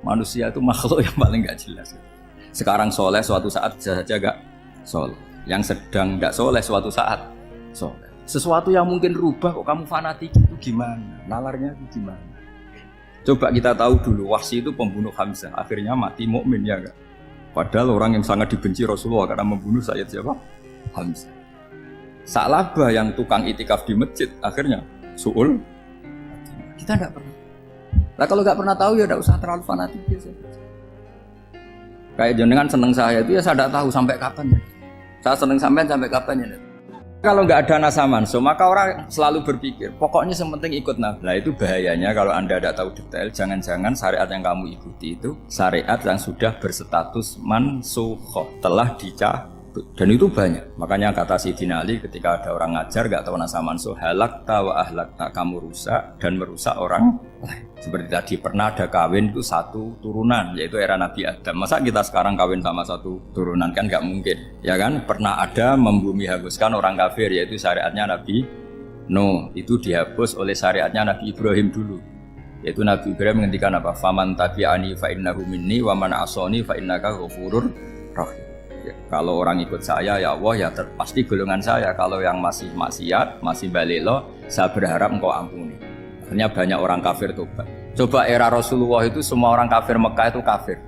Manusia itu makhluk yang paling gak jelas. Sekarang soleh, suatu saat bisa saja gak soleh. Yang sedang gak soleh, suatu saat soleh. Sesuatu yang mungkin rubah kok kamu fanatik itu gimana? Nalarnya itu gimana? Coba kita tahu dulu, Wahsy itu pembunuh Hamzah, akhirnya mati mukmin ya enggak? Padahal orang yang sangat dibenci Rasulullah karena membunuh Sayyid siapa? Hamzah. Sa'labah yang tukang itikaf di masjid, akhirnya su'ul. Kita enggak pernah. Nah kalau enggak pernah tahu ya enggak usah terlalu fanatik biasa. Kayak jenengan seneng saya itu ya saya enggak tahu sampai kapan ya. Saya seneng sampean sampai kapan ya. Kalau nggak ada nasa manso, maka orang selalu berpikir, pokoknya yang penting ikut Nabi. Nah itu bahayanya kalau Anda tidak tahu detail, jangan-jangan syariat yang kamu ikuti itu syariat yang sudah berstatus mansukhoh, telah dicabut. Dan itu banyak. Makanya kata Sayyidina Ali ketika ada orang ngajar nggak tahu nasa manso, halakta wa ahlakta, kamu rusak dan merusak orang lain. Seperti tadi pernah ada kawin itu satu turunan, yaitu era Nabi Adam. Masa kita sekarang kawin sama satu turunan kan nggak mungkin, ya kan? Pernah ada membumi hanguskan orang kafir, yaitu syariatnya Nabi Nuh. Itu dihapus oleh syariatnya Nabi Ibrahim dulu. Yaitu Nabi Ibrahim menghentikan apa? Faman tabi'ani fa innahu minni wa man asoni fa innaka ghafurur rahim. Ya, kalau orang ikut saya ya Allah ya pasti golongan saya. Kalau yang masih maksiat, masih balelo, saya berharap engkau ampuni. Akhirnya banyak orang kafir tobat. Coba era Rasulullah itu semua orang kafir Mekah itu kafir.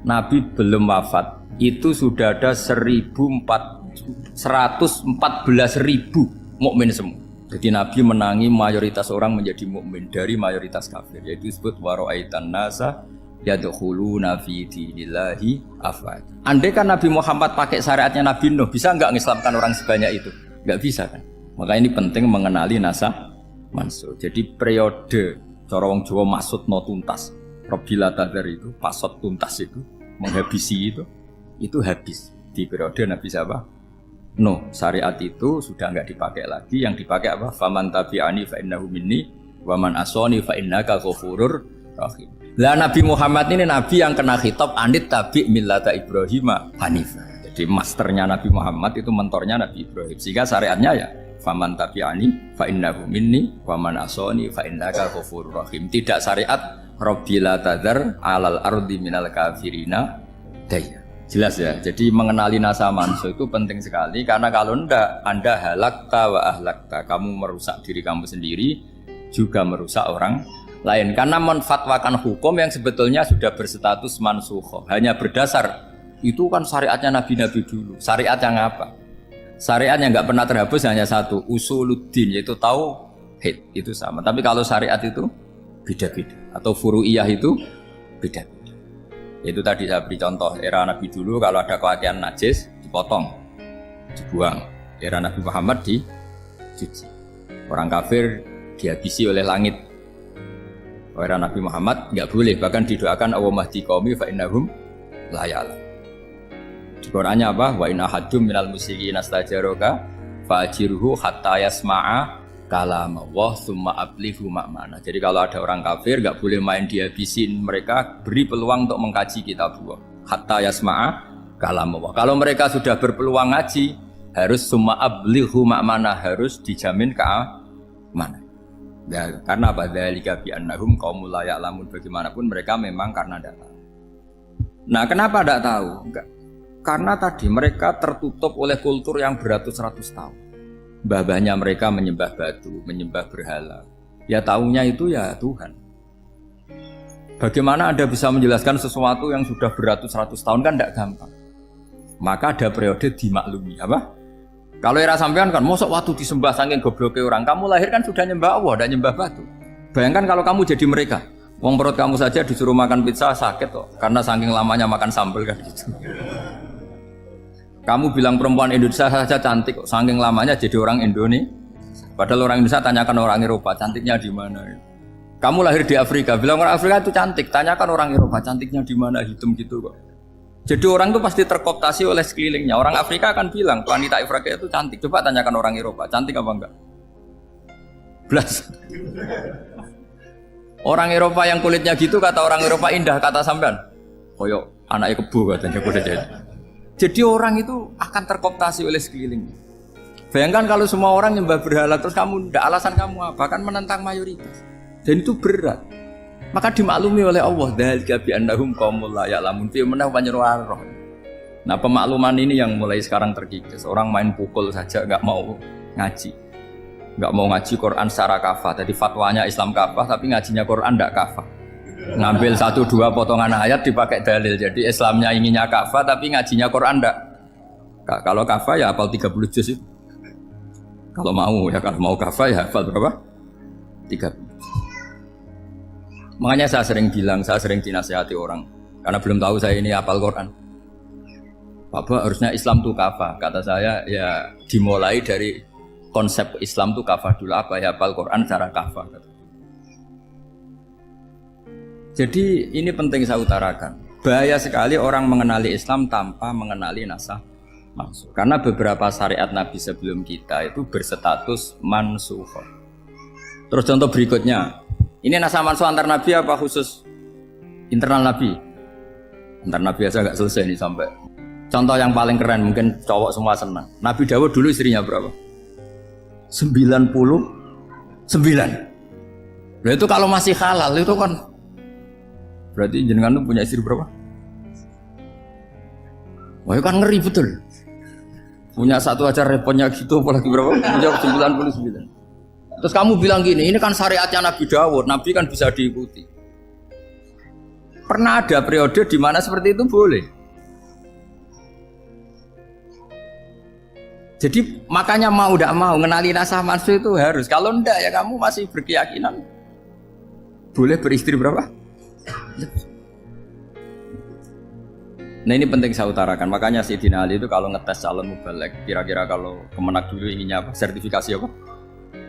Nabi belum wafat, itu sudah ada 114.000 mukmin semua. Jadi Nabi menangi mayoritas orang menjadi mukmin dari mayoritas kafir. Yaitu disebut wara'aitan nasa yadkhuluna fi dinillahi afwaj. Andai kan Nabi Muhammad pakai syariatnya Nabi Nuh, bisa enggak mengislamkan orang sebanyak itu? Enggak bisa kan? Maka ini penting mengenali nasa mansuh. Jadi periode cara wong Jawa maksudno tuntas. Robila tadar itu, pasot tuntas itu, menghabisi itu habis di periode Nabi siapa? Nuh. Syariat itu sudah enggak dipakai lagi. Yang dipakai apa? Faman tabi'ani fa innahu minni wa man asani fa innaka ghafurur rahim. Lah Nabi Muhammad ini Nabi yang kena khitab anit tabi' millata Ibrahim hanifah. Jadi masternya Nabi Muhammad itu mentornya Nabi Ibrahim. Sehingga syariatnya ya faman tabi'ani fa innahu minni wa man asani fa innaka ghafurur rahim. Tidak syariat Rabbila tadhar alal ardi minal kafirina daya. Jelas ya. Jadi mengenali nasa mansuh itu penting sekali karena kalau enggak Anda halakta wa ahlakta, kamu merusak diri kamu sendiri juga merusak orang lain karena menfatwakan hukum yang sebetulnya sudah berstatus mansukhoh hanya berdasar itu kan syariatnya nabi-nabi dulu. Syariat yang apa? Syariat yang nggak pernah terhapus hanya satu, usuluddin, yaitu tauhid, itu sama. Tapi kalau syariat itu beda-beda atau furu'iyah itu beda-beda. Itu tadi saya beri contoh era Nabi dulu kalau ada pakaian najis dipotong, dibuang. Era Nabi Muhammad dicuci. Orang kafir dihabisi oleh langit. Era Nabi Muhammad nggak boleh, bahkan didoakan Allahumma hdi qaumi fa innahum la ya'lamun. Di Qur'annya apa? Wa in ahadum minal musyrikin astajaraka fa'jirhu hatta yasma'a kalama wa tsumma ablighu ma'mana. Jadi kalau ada orang kafir nggak boleh main dihabisin, mereka beri peluang untuk mengkaji kitabullah hatta yasma'a kalama wa. Kalau mereka sudah berpeluang ngaji, harus tsumma ablighu ma'mana, harus dijamin keamanan. Ya, karena apa? Dzalika bi annahum qaumul la ya'lamun. Bagaimanapun mereka memang karena tidak tahu. Nah, kenapa tidak tahu? Enggak. Karena tadi mereka tertutup oleh kultur yang beratus-ratus tahun. Mbah-mbahnya mereka menyembah batu, menyembah berhala. Ya tahunya itu ya Tuhan. Bagaimana Anda bisa menjelaskan sesuatu yang sudah beratus-ratus tahun kan tidak gampang. Maka ada periode dimaklumi, apa? Kalau era sampean kan mosok waktu disembah saking gobloknya orang, kamu lahir kan sudah nyembah Allah, tidak nyembah batu. Bayangkan kalau kamu jadi mereka, wong perut kamu saja disuruh makan pizza sakit kok, karena saking lamanya makan sambal kan gitu. Kamu bilang perempuan Indonesia saja cantik kok, saking lamanya jadi orang Indonesia. Padahal orang Indonesia tanyakan orang Eropa, cantiknya di mana? Kamu lahir di Afrika, bilang orang Afrika itu cantik, tanyakan orang Eropa, cantiknya di mana, hitam gitu kok. Jadi orang itu pasti terkooptasi oleh sekelilingnya. Orang Afrika akan bilang wanita Afrika itu cantik. Coba tanyakan orang Eropa, cantik apa enggak? Blas. Orang Eropa yang kulitnya gitu kata orang Eropa indah, kata sampean. Koyok anaknya kebo katanya kuda jadi. Jadi orang itu akan terkooptasi oleh sekelilingnya. Bayangkan kalau semua orang nyembah berhala terus kamu ndak, alasan kamu apa? Kan menentang mayoritas. Dan itu berat. Maka dimaklumi oleh Allah, dzalika bi annahum qaumul la ya'lamun fi manah panjenengan. Nah, pemakluman ini yang mulai sekarang terkikis. Orang main pukul saja enggak mau ngaji. Enggak mau ngaji Quran secara kafah. Jadi fatwanya Islam kafah tapi ngajinya Quran enggak kafah. Ngambil 1-2 potongan ayat dipakai dalil. Jadi Islamnya inginnya kafah tapi ngajinya Quran enggak. Kalau kafah ya hafal 30 juz itu. Kalau mau kafah ya hafal berapa? 30. Makanya saya sering bilang, saya sering dinasihati orang karena belum tahu saya ini hafal Quran. Bapak harusnya Islam itu kafah. Kata saya ya dimulai dari konsep Islam itu kafah dulu, apa ya hafal Quran secara kafah. Jadi ini penting saya utarakan. Bahaya sekali orang mengenali Islam tanpa mengenali nasakh mansukh. Karena beberapa syariat Nabi sebelum kita itu berstatus mansukh. Terus contoh berikutnya, ini nasakh mansukh antar Nabi apa khusus internal Nabi? Antar Nabi aja nggak selesai nih sampai. Contoh yang paling keren mungkin cowok semua senang. Nabi Dawud dulu istrinya berapa? 99. Nah itu kalau masih halal itu kan berarti jenengan tuh punya istri berapa? Wah itu kan ngeri betul. Punya satu aja repotnya gitu apalagi berapa? Punya 99. Terus kamu bilang gini, ini kan syariatnya Nabi Dawud, Nabi kan bisa diikuti. Pernah ada periode di mana seperti itu boleh. Jadi makanya mau tidak mau ngenali nasakh mansukh itu harus. Kalau enggak ya kamu masih berkeyakinan boleh beristri berapa? Nah ini penting saya utarakan. Makanya Sayyidina Ali itu kalau ngetes calon mubaligh, kira-kira kalau Kemenak dulu inginnya apa? Sertifikasi apa?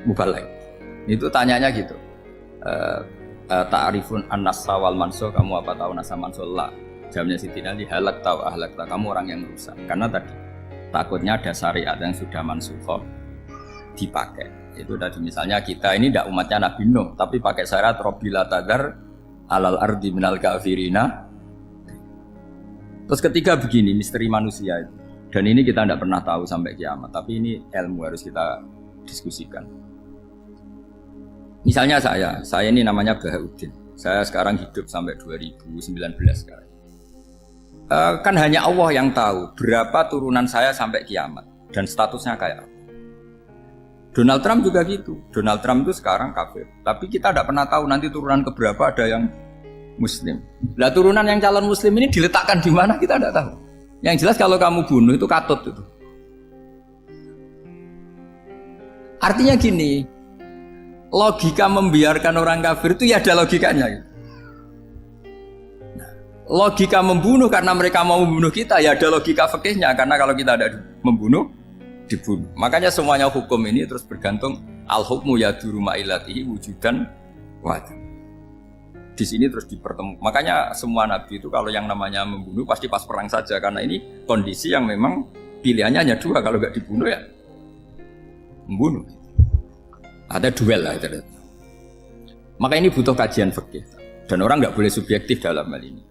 Mubaligh. Itu tanyanya gitu. Ta'rifun an-nasakh wal mansukh, kamu apa tahu nasakh mansukh? La. Jawabnya Sayyidina Ali, halak tahu ahlak tahu, kamu orang yang rusak. Karena tadi takutnya ada syariat yang sudah mansukh dipakai. Itu tadi misalnya kita ini tidak umatnya Nabi Nuh, tapi pakai syariat Rabbila tadar alal ardi minal kafirina. Terus ketiga begini, misteri manusia itu. Dan ini kita tidak pernah tahu sampai kiamat, tapi ini ilmu harus kita diskusikan. Misalnya saya ini namanya Bahauddin. Saya sekarang hidup sampai 2019 sekarang. Kan hanya Allah yang tahu berapa turunan saya sampai kiamat dan statusnya kayak apa. Donald Trump juga gitu. Donald Trump itu sekarang kafir, tapi kita tidak pernah tahu nanti turunan keberapa ada yang Muslim. Lah turunan yang calon Muslim ini diletakkan di mana kita tidak tahu. Yang jelas kalau kamu bunuh itu katut itu. Artinya gini, logika membiarkan orang kafir itu ya ada logikanya. Logika membunuh karena mereka mau membunuh kita ya ada logika fikihnya, karena kalau kita ada membunuh dibunuh. Makanya semuanya hukum ini terus bergantung al-hukmu yaduru ma'ilatihi wujudan wa'adam. Di sini terus dipertemukan. Makanya semua nabi itu kalau yang namanya membunuh pasti pas perang saja, karena ini kondisi yang memang pilihannya hanya dua, kalau nggak dibunuh ya membunuh. Ada duel lah itu. Maka ini butuh kajian fikih dan orang nggak boleh subjektif dalam hal ini.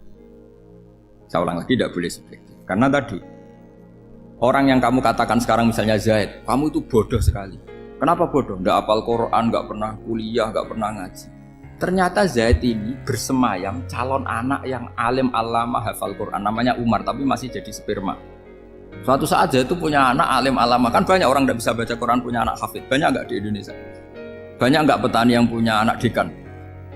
Saya ulang lagi, tidak boleh subjektif. Karena tadi orang yang kamu katakan sekarang misalnya Zaid, kamu itu bodoh sekali. Kenapa bodoh? Nggak hafal Quran, nggak pernah kuliah, nggak pernah ngaji. Ternyata Zaid ini bersemayam calon anak yang alim alama hafal Quran, namanya Umar, tapi masih jadi sperma. Suatu saat Zaid itu punya anak alim alama, kan banyak orang nggak bisa baca Quran punya anak hafid, banyak nggak di Indonesia? Banyak nggak petani yang punya anak dekan?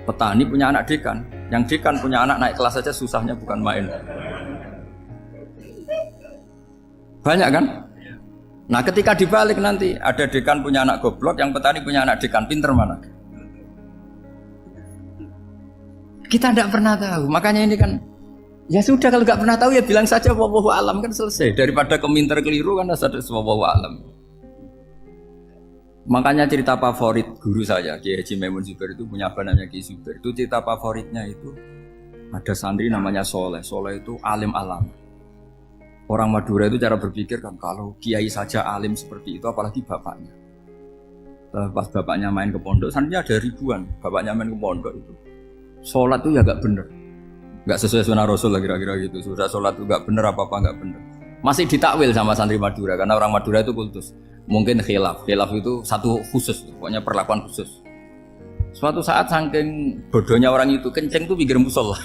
Petani punya anak dekan, yang dekan punya anak naik kelas saja susahnya bukan main. Banyak kan? Nah ketika dibalik nanti ada dekan punya anak goblok, yang petani punya anak dekan, pinter mana? Kita tidak pernah tahu, makanya ini kan ya sudah, kalau nggak pernah tahu ya bilang saja wallahu alam, kan selesai. Daripada keminter keliru kan ada wallahu alam. Makanya cerita favorit guru saya Kiai Haji Maimun Zubair itu punya apa namanya Kiai Zubair. Itu cerita favoritnya itu ada santri namanya Soleh. Soleh itu alim alam. Orang Madura itu cara berpikir kan kalau kiai saja alim seperti itu, apalagi bapaknya. Pas bapaknya main ke pondok, santrinya ada ribuan. Bapaknya main ke pondok itu sholat tuh ya gak bener, gak sesuai sunnah Rasul lah kira-kira gitu. Sudah sholat tuh gak bener, apa-apa gak bener. Masih ditakwil sama santri Madura, karena orang Madura itu kultus. Mungkin khilaf itu satu khusus, pokoknya perlakuan khusus. Suatu saat saking bodohnya orang itu kenceng tuh pinggir musola.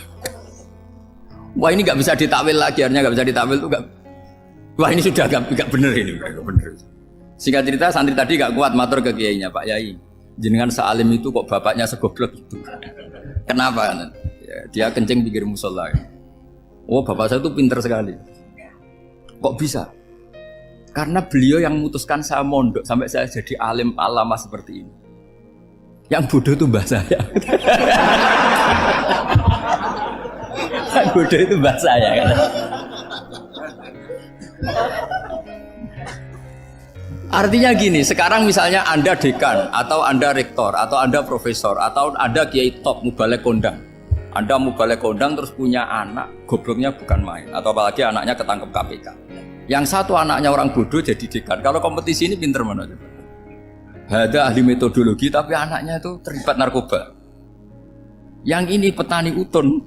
Wah ini nggak bisa ditakwil lagi, akhirnya nggak bisa ditakwil tuh nggak. Wah ini sudah nggak bener ini, nggak bener. Singkat cerita santri tadi nggak kuat matur ke kiainya, Pak Yai, jenengan sealim itu kok bapaknya segoblok itu. Kenapa? Ya, dia kenceng pinggir musola. Oh bapak saya itu pinter sekali. Kok bisa? Karena beliau yang memutuskan saya mondok sampai saya jadi alim alama seperti ini. Yang bodoh itu mbah saya. Yang bodoh itu mbah saya kan. Artinya gini, sekarang misalnya Anda dekan atau Anda rektor atau Anda profesor atau Anda kiai top mubalek kondang. Anda mubalek kondang terus punya anak, gobloknya bukan main atau apalagi anaknya ketangkep KPK. Yang satu anaknya orang bodoh jadi dekan. Kalau kompetisi ini pinter mana coba? Ada ahli metodologi tapi anaknya itu terlibat narkoba. Yang ini petani utun,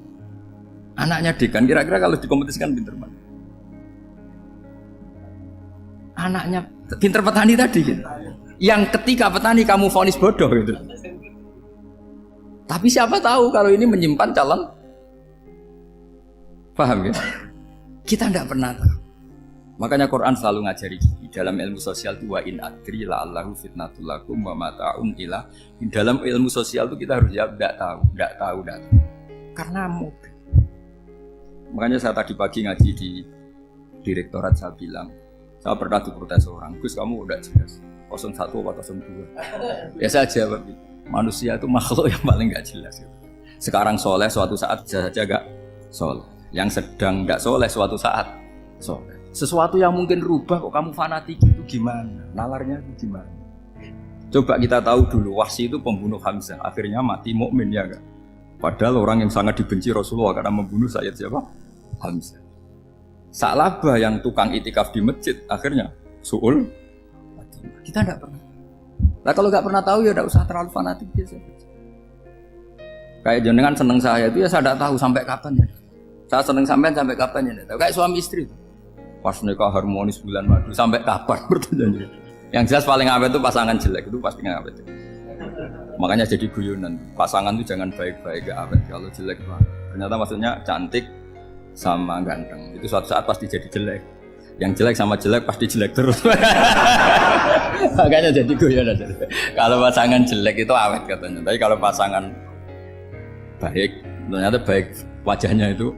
anaknya dekan. Kira-kira kalau dikompetisikan pinter mana? Anaknya pinter petani tadi gitu. Yang ketika petani kamu vonis bodoh gitu. Tapi siapa tahu kalau ini menyimpan calon. Paham ya? Kita tidak pernah tahu. Makanya Quran selalu ngajari dalam ilmu sosial itu wa in adri la'allahu fitnatul lakum wa mata'un ila. Dalam ilmu sosial itu kita harus jawab tidak tahu. Karena mudah. Makanya saya tadi pagi ngaji di direktorat saya bilang, saya pernah diprotes orang, Gus kamu udah jelas 01 atau 02. Ya saya jawab, manusia itu makhluk yang paling gak jelas. Sekarang soleh, suatu saat bisa saja gak soleh. Yang sedang gak soleh, suatu saat soleh. Sesuatu yang mungkin rubah kok kamu fanatik itu gimana? Nalarnya itu gimana? Coba kita tahu dulu, Wahsy itu pembunuh Hamzah, akhirnya mati mukmin ya enggak? Padahal orang yang sangat dibenci Rasulullah karena membunuh Sayyid siapa? Hamzah. Sa'labah yang tukang itikaf di masjid akhirnya su'ul. Kita enggak pernah. Nah kalau enggak pernah tahu ya enggak usah terlalu fanatik biasa. Kayak jenengan seneng saya itu ya saya enggak tahu sampai kapan ya. Saya seneng sampean sampai kapan ya. Kayak suami istri. Pas nikah harmonis bulan madu sampai kapan bertanya. Yang jelas paling awet itu pasangan jelek itu pasti nggak awet. Makanya jadi guyonan pasangan itu jangan baik-baik gak awet, kalau jelek itu ternyata maksudnya cantik sama ganteng itu suatu saat pasti jadi jelek. Yang jelek sama jelek pasti jelek terus. Makanya jadi guyonan. Kalau pasangan jelek itu awet katanya, tapi kalau pasangan baik ternyata baik wajahnya itu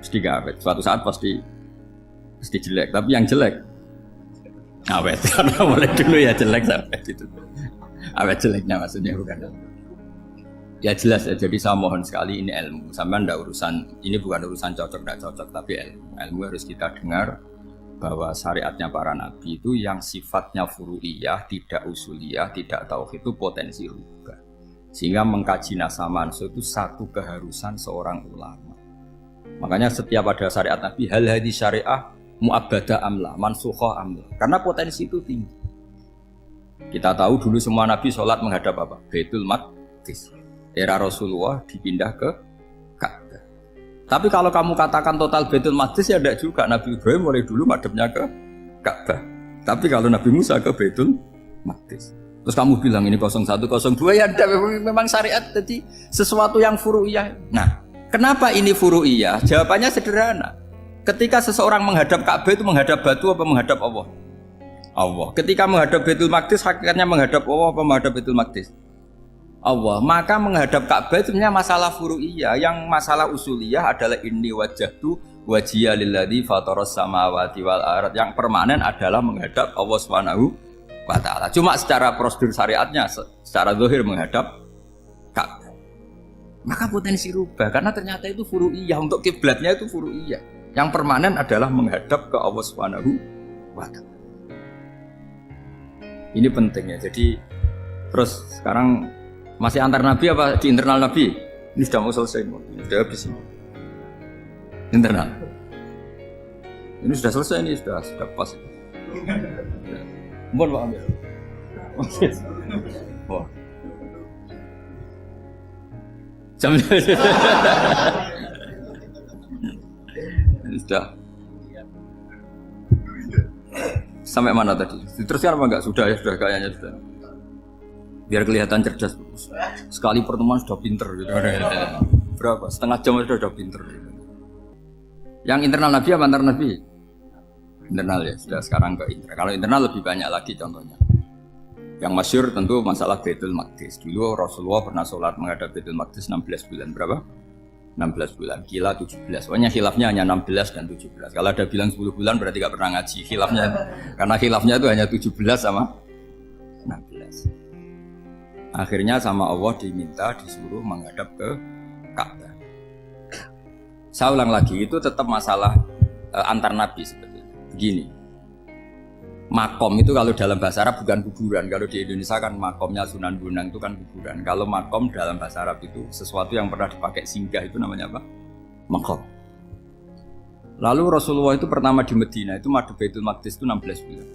pasti gak awet. Suatu saat pasti jelek, tapi yang jelek awet karena mulai dulu ya jelek sampai itu awet jeleknya maksudnya bukan ya jelas ya. Jadi saya mohon sekali ini ilmu sampai anda urusan ini bukan urusan cocok tidak cocok tapi ilmu harus kita dengar bahwa syariatnya para nabi itu yang sifatnya furu'iyah tidak usuliyah tidak tauhid itu potensi rubah sehingga mengkaji nasab manusia itu satu keharusan seorang ulama. Makanya setiap ada syariat nabi hal hadis syariah mu'abbada amla, mansukhoh amla. Karena potensi itu tinggi. Kita tahu dulu semua nabi sholat menghadap apa? Baitul Maqdis. Era Rasulullah dipindah ke Ka'bah. Tapi kalau kamu katakan total Baitul Maqdis ya tidak juga. Nabi Ibrahim mulai dulu madhabnya ke Ka'bah. Tapi kalau Nabi Musa ke Baitul Maqdis. Terus kamu bilang ini 01, 02 ya memang syariat jadi sesuatu yang furu'iyah. Nah, kenapa ini furu'iyah? Jawabannya sederhana. Ketika seseorang menghadap Ka'bah itu menghadap batu apa menghadap Allah? Allah. Ketika menghadap Baitul Maqdis hakikatnya menghadap Allah apa menghadap Baitul Maqdis? Allah. Maka menghadap Ka'bah itu sebenarnya masalah furu'iyah. Yang masalah usuliyah adalah inni wajjahtu wajhiya lilladzi fataras samawati wal ardh. Yang permanen adalah menghadap Allah Subhanahu wa taala. Cuma secara prosedur syariatnya secara zahir menghadap Ka'bah. Maka potensi rubah karena ternyata itu furu'iyah. Untuk kiblatnya itu furu'iyah. Yang permanen adalah menghadap ke Allah Subhanahu wa ta'ala. Ini penting ya. Jadi terus sekarang masih antar nabi apa di internal nabi? Ini sudah mau selesai, sudah habis ini. Internal. Ini sudah selesai, ini sudah pas. Mohon Pak ambil. Wah. Jam sudah sampai mana tadi? Diteruskan apa enggak? Sudah ya, sudah kayaknya sudah. biar kelihatan cerdas. Sekali pertemuan sudah pinter gitu. Berapa? Setengah jam sudah pinter. Gitu. Yang internal Nabi apa antar Nabi? Internal ya, sudah sekarang ke internal. Kalau internal lebih banyak lagi contohnya. Yang masyhur tentu masalah Baitul Maqdis. Dulu Rasulullah pernah sholat menghadap Baitul Maqdis 16 bulan. Berapa? 16 bulan. Kila 17. Pokoknya khilafnya hanya 16 dan 17. Kalau ada bilang 10 bulan berarti gak pernah ngaji. Khilafnya, karena khilafnya itu hanya 17 sama 16. Akhirnya sama Allah diminta disuruh menghadap ke Ka'bah. Saya ulang lagi, itu tetap masalah antar nabi sebetulnya. Begini, makom itu kalau dalam bahasa Arab bukan kuburan. Kalau di Indonesia kan makomnya Sunan Bonang itu kan kuburan. Kalau makom dalam bahasa Arab itu sesuatu yang pernah dipakai singgah, itu namanya apa? Makom. Lalu Rasulullah itu pertama di Medina itu madhep Baitul Maqdis itu 16 bulan.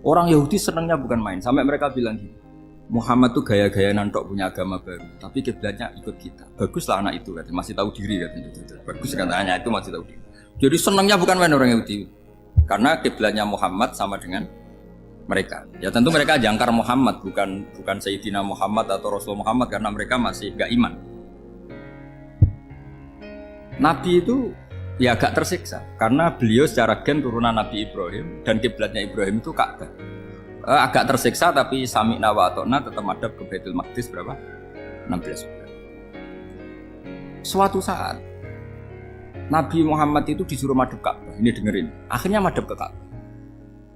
Orang Yahudi senangnya bukan main, sampai mereka bilang gini, Muhammad tuh gaya-gaya nantok punya agama baru, tapi kiblatnya ikut kita. Baguslah anak itu, katanya masih tahu diri katanya. Bagus katanya itu masih tahu diri. Jadi senangnya bukan main orang Yahudi, karena kiblatnya Muhammad sama dengan mereka. Ya tentu mereka jangkar Muhammad, bukan Sayyidina Muhammad atau Rasul Muhammad, karena mereka masih gak iman. Nabi itu ya agak tersiksa, karena beliau secara gen turunan Nabi Ibrahim dan kiblatnya Ibrahim itu Ka'bah. Agak tersiksa tapi sami'na wa ata'na tetap madhab ke Baitul Maqdis berapa? 16 bulan. Suatu saat Nabi Muhammad itu disuruh madhab Ka'bah. Ini dengerin. Akhirnya madhab ke Ka'bah.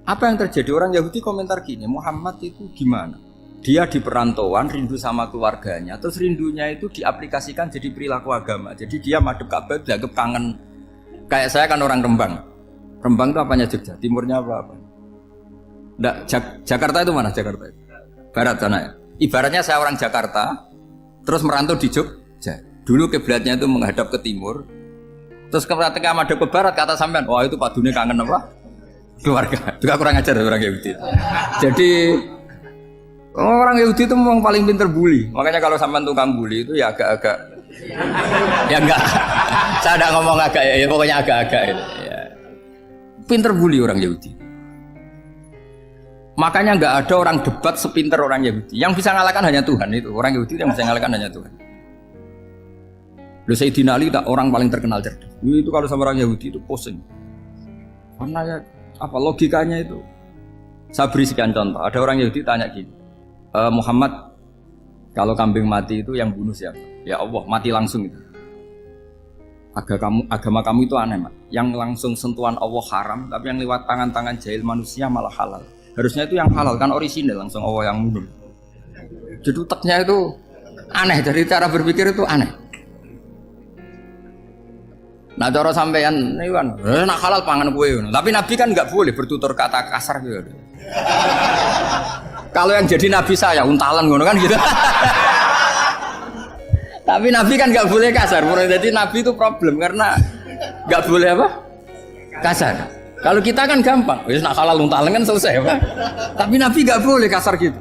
Apa yang terjadi? Orang Yahudi komentar gini, Muhammad itu gimana? Dia di perantauan rindu sama keluarganya, terus rindunya itu diaplikasikan jadi perilaku agama. Jadi dia madhab Ka'bah dianggap kangen. Kayak saya kan orang Rembang. Rembang itu apanya Jogja? Timurnya apa? Nggak, Jakarta itu mana Jakarta itu? Barat sana ya. Ibaratnya saya orang Jakarta, terus merantau di Jogja. Dulu kiblatnya itu menghadap ke timur, terus ketika madhab ke barat kata sampean, wah itu Pak Dune kangen apa? Keluarga. Juga kurang ajar orang Yahudi. Jadi orang Yahudi itu memang paling pinter bully. Makanya kalau sampean tukang bully itu ya agak-agak, ya enggak. Saya tidak ngomong agak ya, pokoknya agak-agak. Ya. Pinter bully orang Yahudi. Makanya nggak ada orang debat sepinter orang Yahudi. Yang bisa ngalahkan hanya Tuhan itu. Orang Yahudi yang bisa ngalahkan hanya Tuhan. Lalu Sayyidina Ali orang paling terkenal cerdas. Itu kalau sama orang Yahudi itu pusing. Karena ya apa logikanya itu? Saya beri sekian contoh. Ada orang Yahudi tanya gini, Muhammad, kalau kambing mati itu yang bunuh siapa? Ya Allah, mati langsung itu. Agama kamu itu aneh, Mak. Yang langsung sentuhan Allah haram, tapi yang lewat tangan-tangan jahil manusia malah halal. Harusnya itu yang halal kan orisinal langsung Allah yang mundur. Jadi utaknya itu aneh, dari cara berpikir itu aneh. Nah cara sampean ini kan, nak halal pangan kue. Tapi Nabi kan nggak boleh bertutur kata kasar gitu. Kalau yang jadi Nabi saya untalan ngono kan gitu. Tapi Nabi kan nggak boleh kasar. Jadi Nabi itu problem karena nggak boleh apa? Kasar. Kalau kita kan gampang, wis nak halal untalan kan selesai, Pak. Tapi Nabi nggak boleh kasar gitu.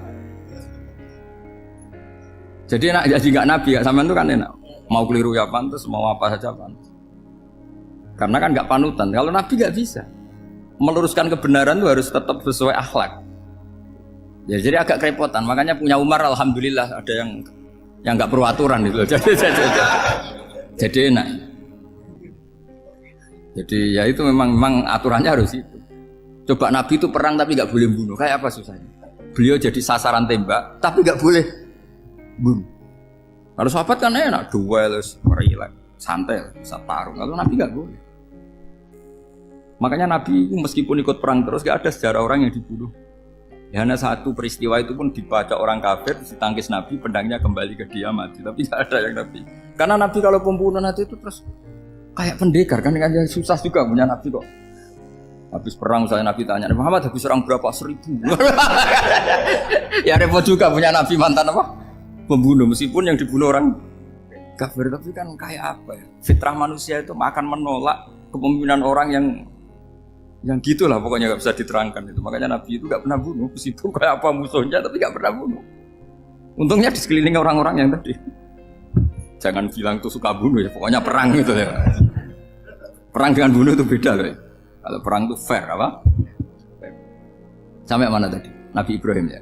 Jadi nak jadi nggak Nabi, ya sampean itu kan enak. Mau keliru ya pantas, mau apa saja pantas. Karena kan nggak panutan. Kalau Nabi nggak bisa. Meluruskan kebenaran itu harus tetap sesuai akhlak. Ya jadi agak kerepotan. Makanya punya Umar alhamdulillah ada yang nggak perlu aturan gitu. Jadi enak. Jadi ya itu memang aturannya harus itu. Coba Nabi itu perang tapi nggak boleh bunuh. Kayak apa susahnya? Beliau jadi sasaran tembak tapi nggak boleh bunuh. Kalau sahabat kan enak, duel, relax, santai, bisa tarung. Kalau Nabi nggak boleh. Makanya Nabi meskipun ikut perang terus nggak ada sejarah orang yang dibunuh. Ya, hanya satu peristiwa itu pun dibaca orang kafir, ditangkis Nabi, pedangnya kembali ke dia mati. Tapi nggak ada yang Nabi. Karena Nabi kalau pembunuh nanti itu terus kayak pendekar kan susah juga punya Nabi kok. Habis perang saya Nabi tanya, Muhammad habis serang berapa? 1000. Ya repot juga punya Nabi mantan apa? Pembunuh, meskipun yang dibunuh orang kafir, tapi kan kayak apa ya? Fitrah manusia itu akan menolak kepemimpinan orang yang gitulah pokoknya nggak bisa diterangkan itu. Makanya Nabi itu nggak pernah bunuh, meskipun kayak apa musuhnya tapi nggak pernah bunuh. Untungnya di sekeliling orang-orang yang tadi. Jangan bilang itu suka bunuh ya, pokoknya perang gitu ya. Perang dengan bunuh itu beda loh ya. Kalau perang itu fair apa? Sampai mana tadi? Nabi Ibrahim ya.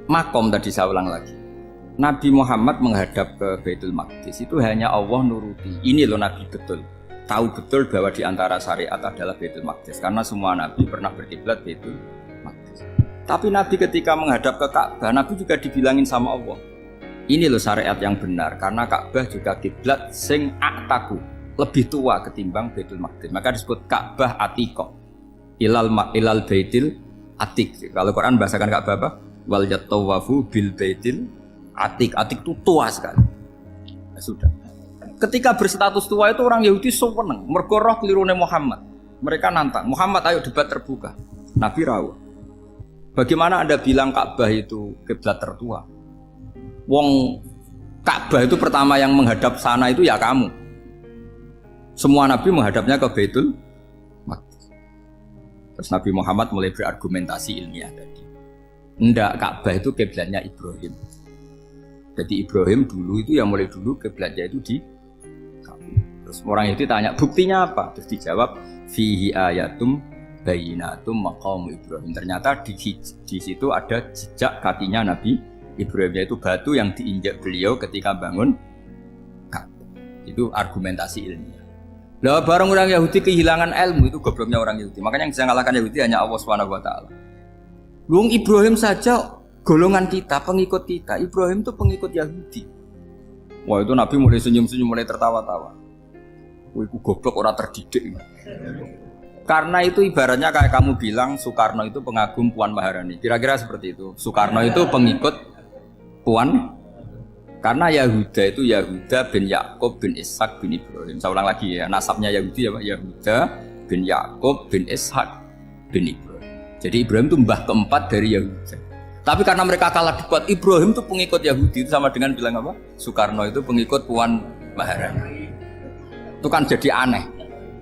makom tadi saya ulang lagi. Nabi Muhammad menghadap ke Baitul Maqdis itu hanya Allah nuruti. Ini loh Nabi betul. Tahu betul bahwa di antara syariat adalah Baitul Maqdis karena semua Nabi pernah berkiblat Baitul Maqdis. Tapi Nabi ketika menghadap ke Ka'bah, Nabi juga dibilangin sama Allah. Ini loh syariat yang benar karena Ka'bah juga kiblat sing aktaku, lebih tua ketimbang Baitul Maqdis. Maka disebut Ka'bah Atiqah. Ilal Baitil Atiq. Kalau Quran bahasakan Ka'bah apa? Wal yatawafu bil Baitil Atiq. Atiq itu tua sekali. Nah, sudah. Ketika berstatus tua itu orang Yahudi seneng, mergo roh kelirune Muhammad. Mereka nantang, Muhammad ayo debat terbuka. Nabi rawuh. Bagaimana Anda bilang Ka'bah itu kiblat tertua? Wong Ka'bah itu pertama yang menghadap sana itu ya kamu. Semua Nabi menghadapnya ke Baitul Maqdis. Terus Nabi Muhammad mulai berargumentasi ilmiah tadi. Enggak, Ka'bah itu kiblatnya Ibrahim. Jadi Ibrahim dulu itu yang mulai dulu kiblatnya itu di Ka'bah. Terus orang itu tanya buktinya apa? Terus dijawab fihi ayatum bayinatum maqam Ibrahim. Ternyata di situ ada jejak kakinya Nabi Ibrahim, yaitu batu yang diinjak beliau ketika bangun Ka'bah. Itu argumentasi ilmiah. Lah barang orang Yahudi kehilangan ilmu itu gobloknya orang Yahudi. Makanya yang bisa mengalahkan Yahudi hanya Allah Subhanahu wa taala. Wong Ibrahim saja golongan kita, pengikut kita. Ibrahim itu pengikut Yahudi. Wah, itu Nabi mulai senyum-senyum, mulai tertawa-tawa. Wah, itu goblok orang terdidik. Karena itu ibaratnya kayak kamu bilang Soekarno itu pengagum Puan Maharani. Kira-kira seperti itu. Soekarno itu pengikut Puan, karena Yahuda itu Yahuda bin Yakub bin Ishak bin Ibrahim. Saya ulang lagi ya, nasabnya Yahudi ya Pak, Yahuda bin Yakub bin Ishak bin Ibrahim. Jadi Ibrahim itu mbah keempat dari Yahuda. Tapi karena mereka kalah debat, Ibrahim itu pengikut Yahudi, itu sama dengan bilang apa? Soekarno itu pengikut Puan Maharani. Itu kan jadi aneh.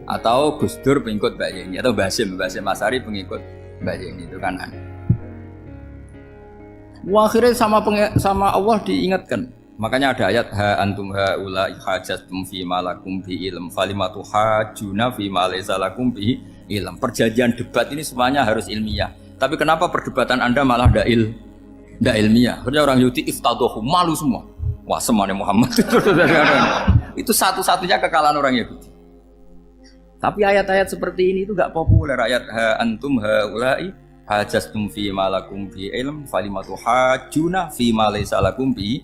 Atau Gus Dur pengikut Mbak Yeni, atau Basim Asari pengikut Mbak Yeni, itu kan aneh. Wah, akhirnya sama Allah diingatkan. Makanya ada ayat ha antum haula hajjatum fi malakum bi ilm falimatu hajuna fi ma laysa lakum bi ilm. Perjanjian debat ini semuanya harus ilmiah. Tapi kenapa perdebatan Anda malah ndak ilmiah? Karena orang Yahudi iftadohu, malu semua. Wah, semuanya Muhammad itu satu-satunya kekalahan orang Yahudi. Tapi ayat-ayat seperti ini itu enggak populer. Ayat ha antum haula hajastum fi malakum bi ilm falimatu hajuna fi ma laysa lakum bi.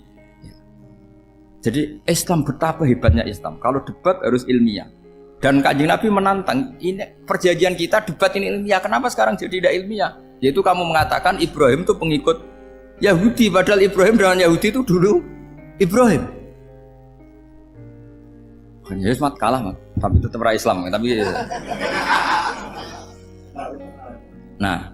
Jadi Islam betapa hebatnya Islam. Kalau debat harus ilmiah. Dan Kanjeng Nabi menantang, ini perjanjian kita debat ini ilmiah. Kenapa sekarang jadi tidak ilmiah? Yaitu kamu mengatakan Ibrahim itu pengikut Yahudi, padahal Ibrahim dengan Yahudi itu dulu Ibrahim. Kan Yesus mat kalah, mat. Tapi tetap ra Islam, tapi nah,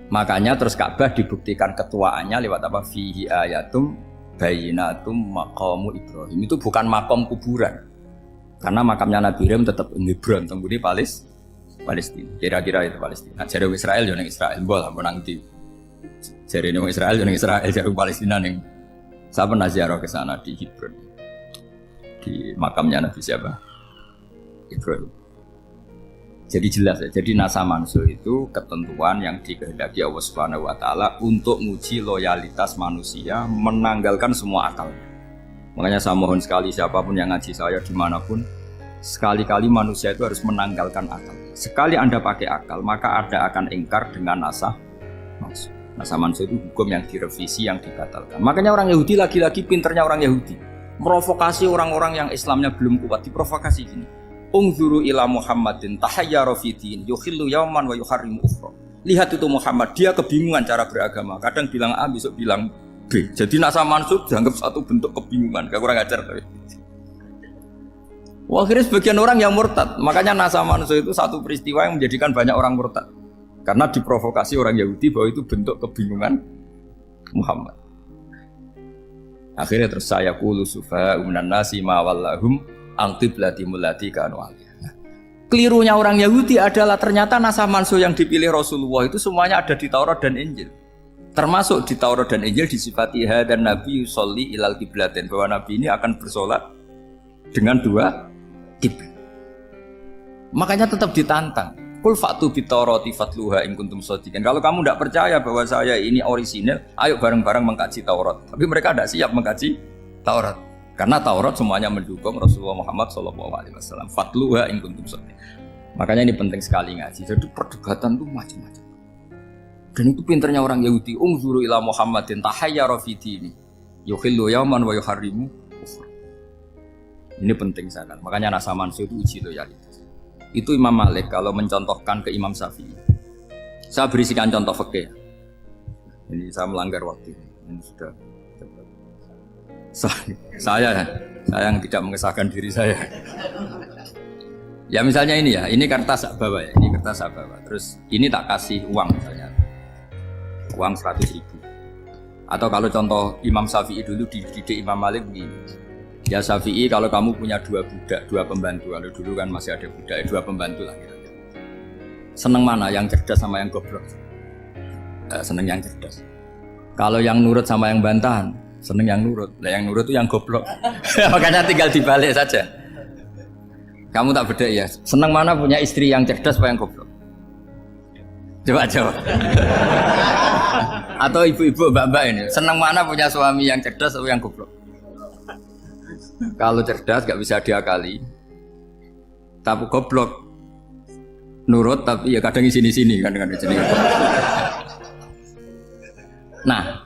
makanya terus Ka'bah dibuktikan ketuaannya lewat apa? Fihi ayatum bayinatum maqamu Ibrahim. Itu bukan makom kuburan. Karena makamnya Nabi Ibrahim tetap Hebron, temudi Palestina. Kira-kira itu Palestina. Jare Israel yo ning Israel, mbok lah menang di. Jare ning Israel yo ning Israel, jare Palestina ning. Saya pernah ziarah ke sana di Hebron. Di makamnya Nabi siapa? Ibrahim. Jadi jelas ya, jadi nasa mansuh itu ketentuan yang dikehendaki Allah Subhanahu wa taala untuk menguji loyalitas manusia, menanggalkan semua akal. Makanya saya mohon sekali siapapun yang ngaji saya dimanapun, sekali-kali manusia itu harus menanggalkan akal. Sekali Anda pakai akal, maka Anda akan ingkar dengan nasa mansuh. Nasa mansuh itu hukum yang direvisi, yang dibatalkan. Makanya orang Yahudi lagi-lagi pinternya orang Yahudi, merovokasi orang-orang yang Islamnya belum kuat, diprovokasi gini. Ungzuru ila Muhammadin tahayyara fi din yukhillu yawman wa yuharrimu ukhra. Lihat itu Muhammad, dia kebingungan cara beragama. Kadang bilang A, besok bilang B. Jadi nasa mansub dianggap satu bentuk kebingungan. Gak kurang ajar tapi. Wah, akhirnya sebagian orang yang murtad. Makanya nasa mansub itu satu peristiwa yang menjadikan banyak orang murtad. Karena diprovokasi orang Yahudi bahwa itu bentuk kebingungan Muhammad. Akhirnya terus saya qulu sufa minan nasi ma wallahum angqiblati mulati kanu aliyah. Kelirunya orang Yahudi adalah ternyata nasa mansuh yang dipilih Rasulullah itu semuanya ada di Taurat dan Injil. Termasuk di Taurat dan Injil disifati dan Nabi yusolli ilal qiblatin, bahwa Nabi ini akan bersolat dengan dua kiblat. Makanya tetap ditantang. Kul fa'tu bittaurati fatluha in kuntum shadiqin. Kalau kamu tidak percaya bahwa saya ini orisinil, ayo bareng-bareng mengkaji Taurat. Tapi mereka tidak siap mengkaji Taurat. Karena Taurat semuanya mendukung Rasulullah Muhammad SAW. Fatluha in kuntum shadiqin. Makanya ini penting sekali ngaji. Jadi perdebatan itu macam-macam. Dan itu pinternya orang Yahudi. Ungzuru ila Muhammadin tahayyara fi dini. Yukhillu yawman wa yuharrimu ukhra. Ini penting sekali. Makanya Nasa Mansur itu uji loyalitas. Itu Imam Malik kalau mencontohkan ke Imam Syafi'i. Saya berisikan contoh fikih. Ini saya melanggar waktu. Ini sudah. Saya yang tidak mengesahkan diri saya. Ya misalnya ini ya, ini kertas saya bawa ya, ini kertas saya bawa. Terus ini tak kasih uang misalnya, uang 100.000. Atau kalau contoh Imam Syafi'i dulu dididik Imam Malik begini. Ya Syafi'i kalau kamu punya 2 budak, 2 pembantu, kalau dulu kan masih ada budak, 2 pembantu lah kira-kira. Seneng mana, yang cerdas sama yang goblok? Seneng yang cerdas. Kalau yang nurut sama yang bantahan, seneng yang nurut. Lah yang nurut itu yang goblok. Makanya tinggal dibalik saja. Kamu tak beda ya. Seneng mana punya istri yang cerdas apa yang goblok? Coba jawab. Atau ibu-ibu mbak-mbak ini, seneng mana punya suami yang cerdas atau yang goblok? Kalau cerdas gak bisa diakali, tapi goblok nurut tapi ya kadang di sini kan dengan sini. Nah,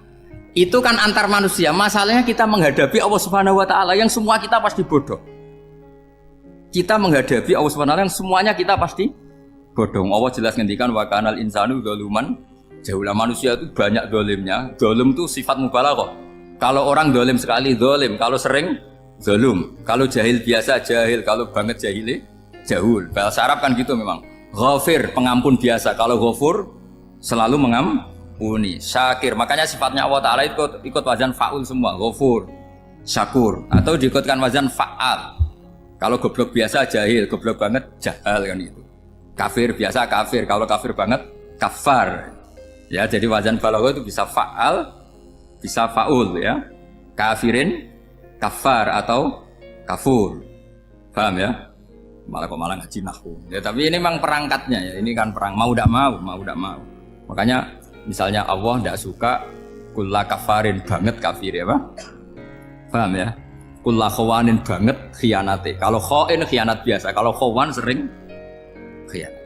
itu kan antar manusia. Masalahnya kita menghadapi Allah Subhanahu wa taala yang semua kita pasti bodoh. Kita menghadapi Allah Subhanahu wa taala yang semuanya kita pasti bodoh. Allah jelas ngendikan wa kanal insanu dzaluman jahula. Manusia itu banyak dolimnya. Dolim itu sifat mubalaghah. Kalau orang dolim sekali dolim, kalau sering zalum, kalau jahil biasa jahil, kalau banget jahil jahul. Bahasa Arab kan gitu memang. Ghafir, pengampun biasa. Kalau ghafur selalu mengampuni. Syakir, makanya sifatnya Allah Ta'ala ikut wazan fa'ul semua. Ghafur, syakur. Atau diikutkan wazan fa'al. Kalau goblok biasa jahil, goblok banget jahal kan gitu. Kafir biasa kafir, kalau kafir banget kafar. Ya, jadi wazan balagha itu bisa fa'al, bisa fa'ul ya. Kafirin, kafar atau kafur. Paham ya? Malah ngaji nahwu. Ya, tapi ini memang perangkatnya ya. Ini kan perang mau tidak mau. Makanya misalnya Allah tidak suka kulla kafarin banget kafir ya, Pak. Paham ya? Kulla khawanin banget khianate. Kalau khain khianat biasa, kalau khawan sering khianat.